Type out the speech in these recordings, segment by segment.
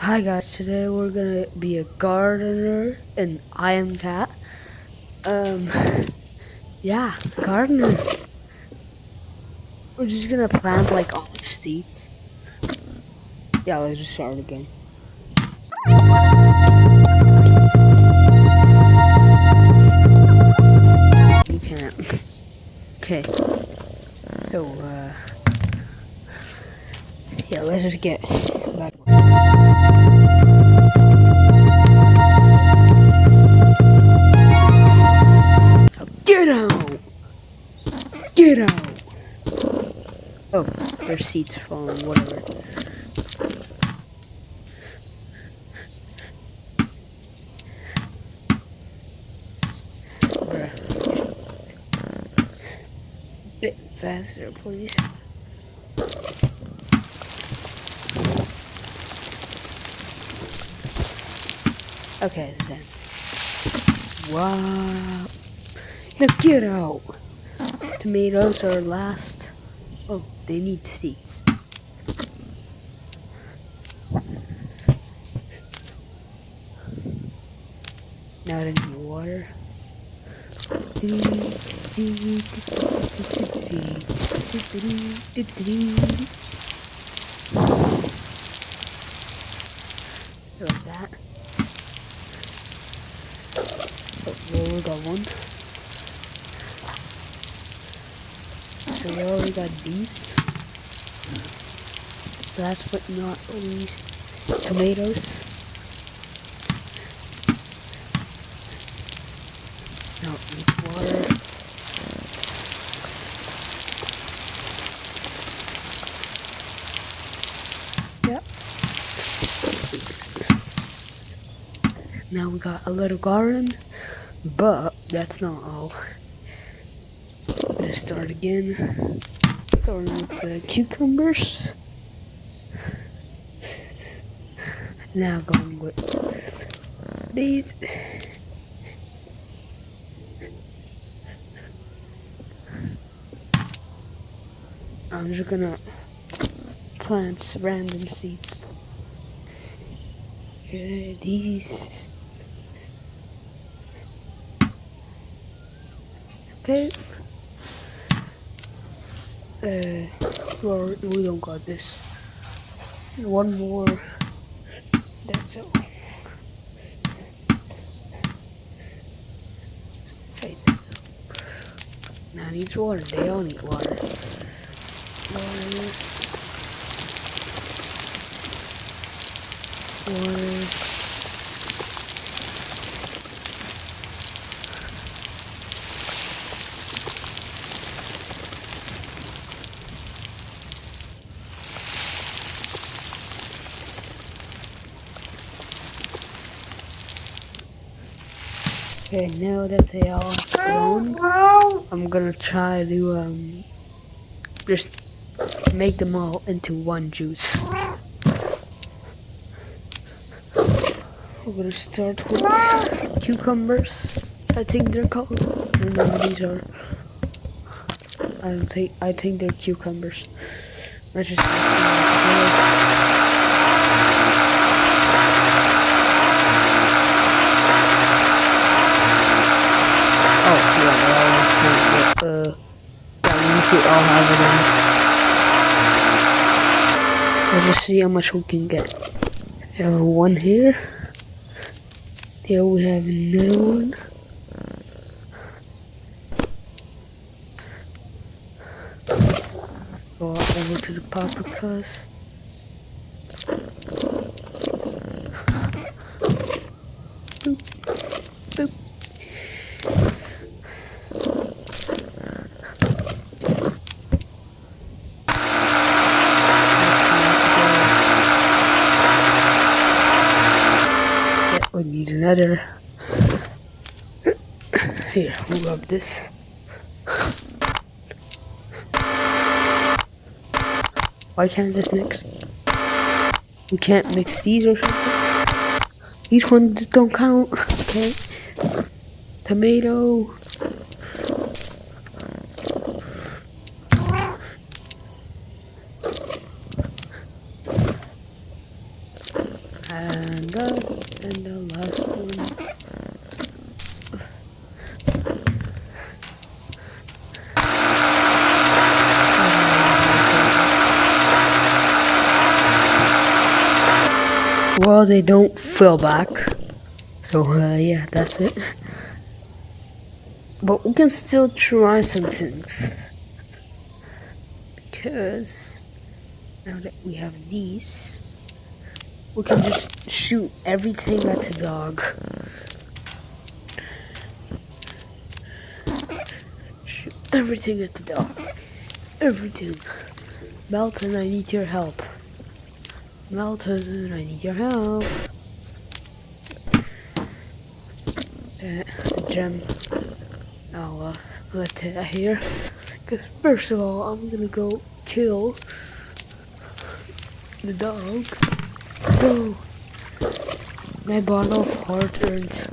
Hi guys, today we're gonna be a gardener and I am Cat. Um, yeah, gardener. We're just gonna plant like all the seeds. Yeah, let's just start again. You can't. Okay, so yeah, let's just get back. Now get out! Get out! Oh, there's seeds falling, whatever. Bruh. Bit faster, please. Okay, then. Wow. Now get out! Tomatoes are last. Oh, they need seeds. Now they need water. Like that. Oh, well, we got one. So we already got these. Last but not least, tomatoes. Now need water. Yep. Now we got a little garden, but that's not all. Let's start again. Starting with the cucumbers. Now going with these. I'm just gonna plant random seeds. Here, these. Okay. Well, we don't got this. One more. That's all. Okay, that's all. Now needs water. They all need water. Water. Okay, now that they all grown, I'm gonna try to just make them all into one juice. We're gonna start with cucumbers. I think they're called. I don't know what these are. I think they're cucumbers. Let's just yeah, we need to all have it in. Let's just see how much we can get. We have one here. There we have another one. Go over to the paprikas. Boop, boop. We need another. Here, we'll rub this. Why can't this mix? We can't mix these or something? These ones don't count. Okay. Tomato. And the last one. Well, they don't fill back. So, yeah, that's it. But we can still try some things. Because now that we have these, we can just shoot everything at the dog. Shoot everything at the dog. Everything. Melton, I need your help. Melton, I need your help. Gem. I'll let it here. Because first of all, I'm gonna go kill the dog. No. My bottle of heart earned.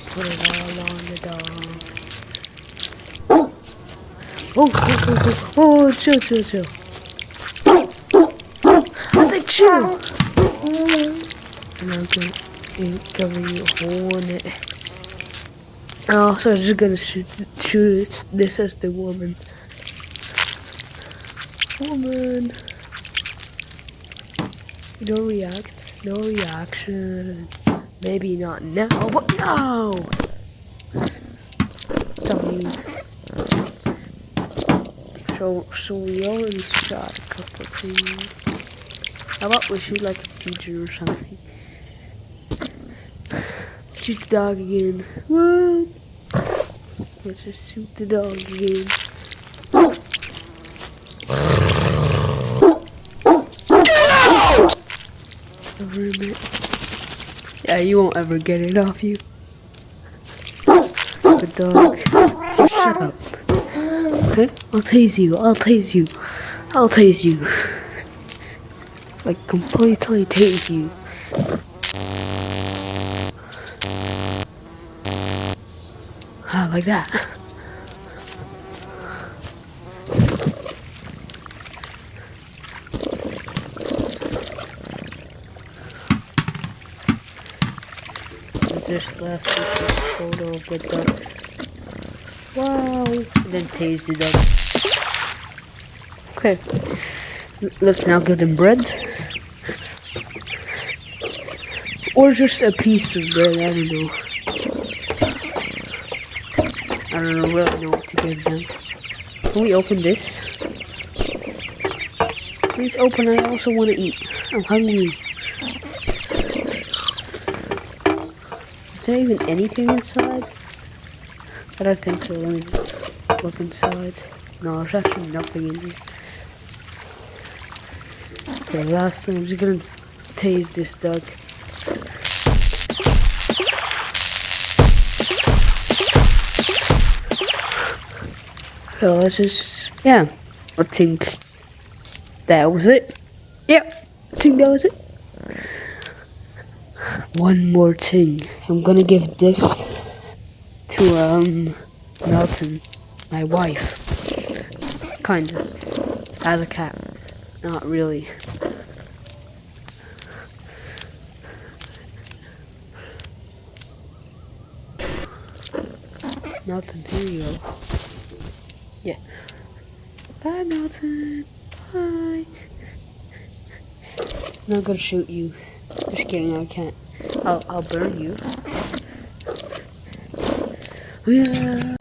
Put it all on the dog. Oh, chill. I said chill! And I'm gonna cover you a hole in it. Oh, so I'm just gonna shoot this as the woman. Woman! Don't react. No reaction. Maybe not now, but no! W. So we already shot a couple things. How about we shoot like a teacher or something? Shoot the dog again. What? Let's just shoot the dog again. Over a minute. Yeah, you won't ever get it off you. Stupid dog. Just shut up. Okay? I'll tase you. Like, completely tase you. Like that. Just left with a photo of the ducks. Wow. And then tase the ducks. Okay. Let's now give them bread. Or just a piece of bread, I don't know. I don't really know what to give them. Can we open this? Please open, I also want to eat. I'm hungry. Is there even anything inside? I don't think so. Let me look inside. No, there's actually nothing in here. Okay, last thing, I'm just gonna tase this duck. So let's just, yeah, I think that was it. Yep, I think that was it. One more thing, I'm gonna give this to Melton, my wife. Kinda, as a cat, not really. Melton, here you go. Yeah. Bye, Melton. Bye. I'm not gonna shoot you. Just kidding, I can't. I'll burn you. Yeah.